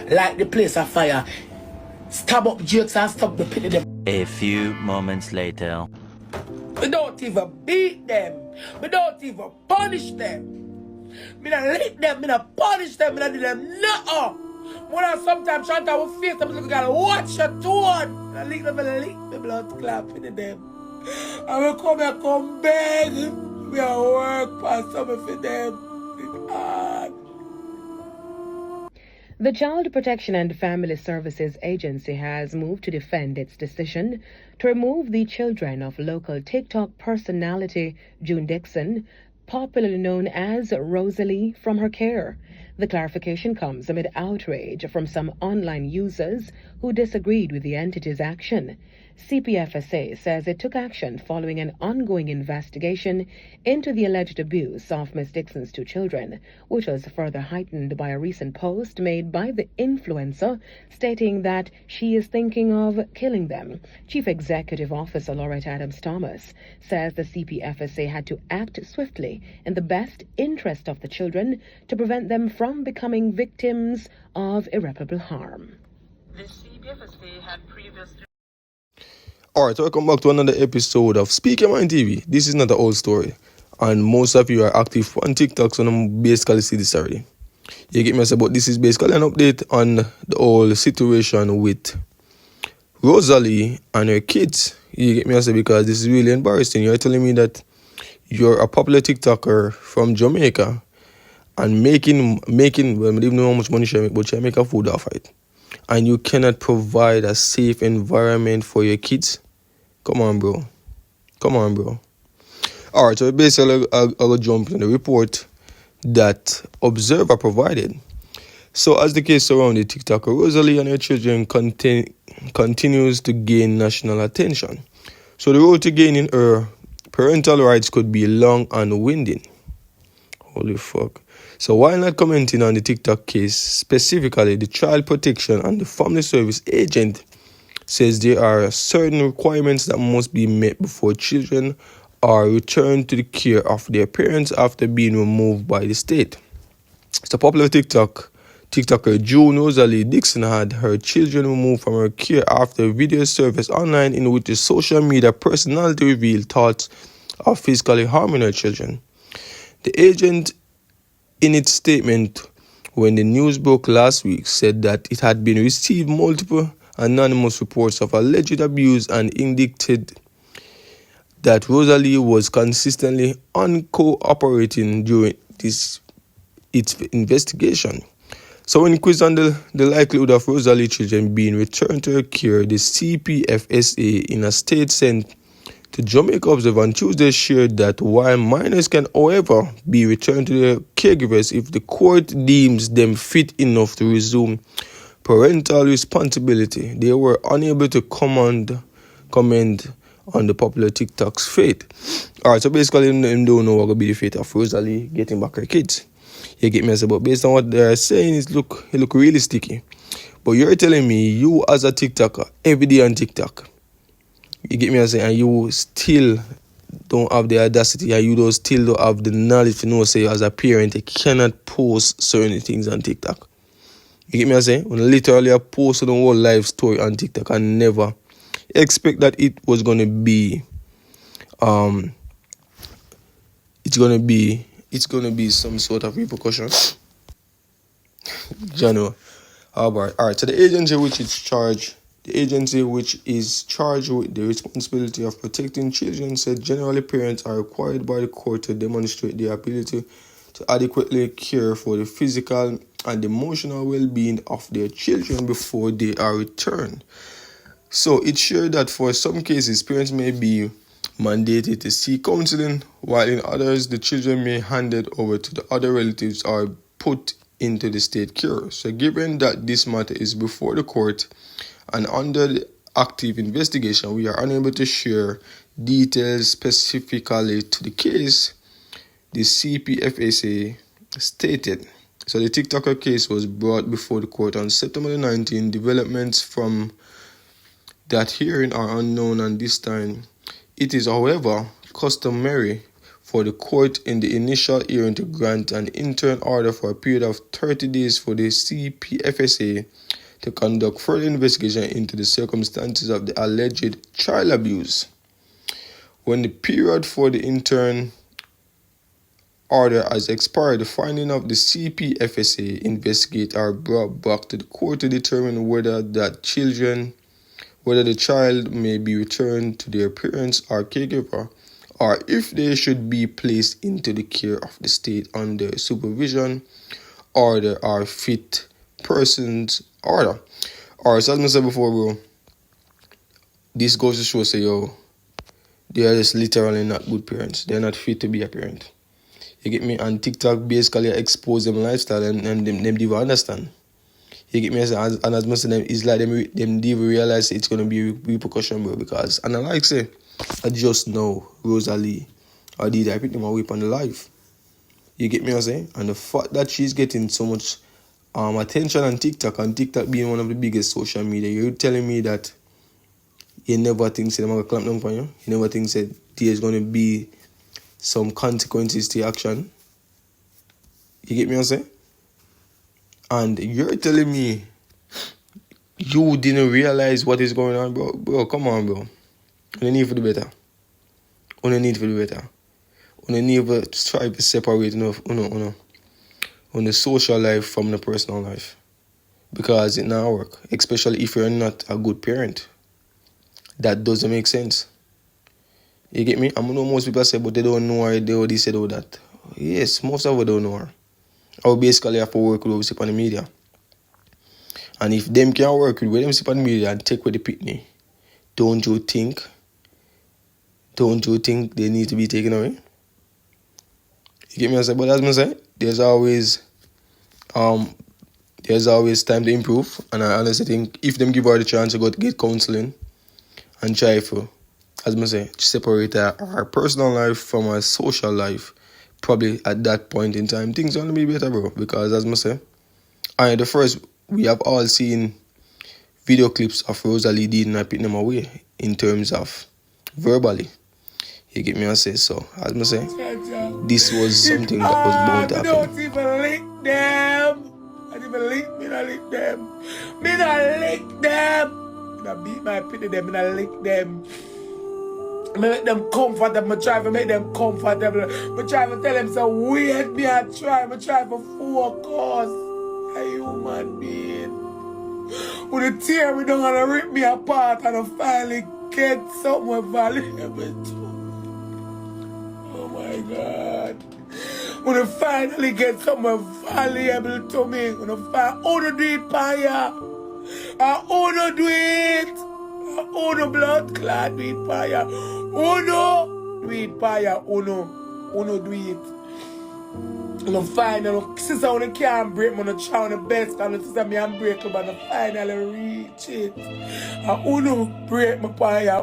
Like the place of fire. Stab up jokes and stop the pity them. A few moments later. We don't even beat them. We don't even punish them. We don't lick them. We don't punish them. We don't do them nothing. When I sometimes chant our face, I'm looking at watch your tone. I lick them and lick the blood clapping in them. And we come and come beg. We are work for something for them. It's hard. The Child Protection and Family Services Agency has moved to defend its decision to remove the children of local TikTok personality June Dixon, popularly known as Rosalee, from her care. The clarification comes amid outrage from some online users who disagreed with the entity's action. CPFSA says it took action following an ongoing investigation into the alleged abuse of Ms. Dixon's two children, which was further heightened by a recent post made by the influencer stating that she is thinking of killing them. Chief Executive Officer Loretta Adams-Thomas says the CPFSA had to act swiftly in the best interest of the children to prevent them from becoming victims of irreparable harm. The CPFSA had previously... Alright, welcome back to another episode of Speak Your Mind TV. This is not an old story. And most of you are active on TikTok, so I'm basically see this already. You get me? But this is basically an update on the whole situation with Rosalee and her kids. You get me? Because this is really embarrassing. You're telling me that you're a popular TikToker from Jamaica and making well, I don't even know how much money she make, but she make a food off it. And you cannot provide a safe environment for your kids. Come on, bro. Alright, so basically I'll jump in the report that Observer provided. So as the case surrounding TikToker Rosalee and her children continues to gain national attention. So the road to gaining her parental rights could be long and winding. Holy fuck. So while not commenting on the TikTok case specifically, the Child Protection and the Family Service agent says there are certain requirements that must be met before children are returned to the care of their parents after being removed by the state. So popular TikToker June Rosalee Dixon had her children removed from her care after a video surfaced online in which the social media personality revealed thoughts of physically harming her children. The agent, in its statement when the news broke last week, said that it had been received multiple anonymous reports of alleged abuse and indicated that Rosalee was consistently uncooperating during its investigation. So when quizzed on the likelihood of Rosalee children being returned to her care, the CPFSA, in a state sent to Jamaica Observer on Tuesday, shared that while minors can, however, be returned to their caregivers if the court deems them fit enough to resume parental responsibility, they were unable to comment on the popular TikTok's fate. Alright, so basically, they don't know what will be the fate of Rosalee getting back her kids. You get me? But based on what they're saying, it look really sticky. But you're telling me you as a TikToker, every day on TikTok, you get me? And you still don't have the audacity, and you still don't have the knowledge to know, say, as a parent, you cannot post certain things on TikTok. You get me? When literally I posted a whole life story on TikTok and never expect that it was going to be, it's going to be some sort of repercussion. Jano. Alright, so the agency which is charged with the responsibility of protecting children said generally parents are required by the court to demonstrate their ability to adequately care for the physical and emotional well-being of their children before they are returned. So it shared that for some cases, parents may be mandated to seek counseling, while in others, the children may be handed over to the other relatives or put into the state care. So given that this matter is before the court and under the active investigation, we are unable to share details specifically to the case, the CPFSA stated. So the TikToker case was brought before the court on September 19. Developments from that hearing are unknown, and this time it is, however, customary for the court in the initial hearing to grant an interim order for a period of 30 days for the CPFSA to conduct further investigation into the circumstances of the alleged child abuse. When the period for the interim order has expired, the findings of the CPFSA investigate are brought back to the court to determine whether the child may be returned to their parents or caregiver, or if they should be placed into the care of the state under supervision order or fit persons order. Or as I said before, bro, this goes to show, say, yo, they are just literally not good parents. They're not fit to be a parent. You get me? And TikTok basically expose them lifestyle and them even understand. You get me? And as much as them, it's like them even realize it's going to be repercussion, bro. Because, and I like say, I just know Rosalee, I did I pick them away on the life. You get me what I'm saying? And the fact that she's getting so much attention on TikTok, and TikTok being one of the biggest social media, you're telling me that you never think they're going to clamp down on you? You never think that there's going to be some consequences to your action? You get me what I'm saying? And you're telling me you didn't realize what is going on, bro? Bro, come on, bro. You need for the better. You need for the better. You need to try to separate on the social life from the personal life. Because it not work. Especially if you're not a good parent. That doesn't make sense. You get me? I know most people say, but they don't know her, they already said all that. Yes, most of them don't know her. I will basically have to work with those on the media. And if them can work with them on the media and take with the pitney, don't you think they need to be taken away? You get me? I say, but as I say, there's always time to improve. And I honestly think if them give her the chance to go to get counseling and try for, as I say, separate her personal life from her social life, probably at that point in time, things are going to be better, bro. Because as I say, we have all seen video clips of Rosalee did not put them away in terms of verbally. You get me? I say so. As I say, this was something that was bound to happen. I don't even lick them. I don't even lick them. Me not lick them. I beat my pit to them. Me not lick them. I make them comfortable. I try to make them comfortable. I try to tell them, so wait, I try to focus. A human being. When they tear me down and rip me apart and I finally get something valuable too. Oh my God. When I finally get something valuable to me, when I to do it, Paya. I wanna do it. I wanna blood clot do it, Paya. Uno do it, Paya. Uno do it. And I finally, sister, when I can't break me, I try the best, and sister, me unbreakable, and I finally reach it. I wanna break my Paya.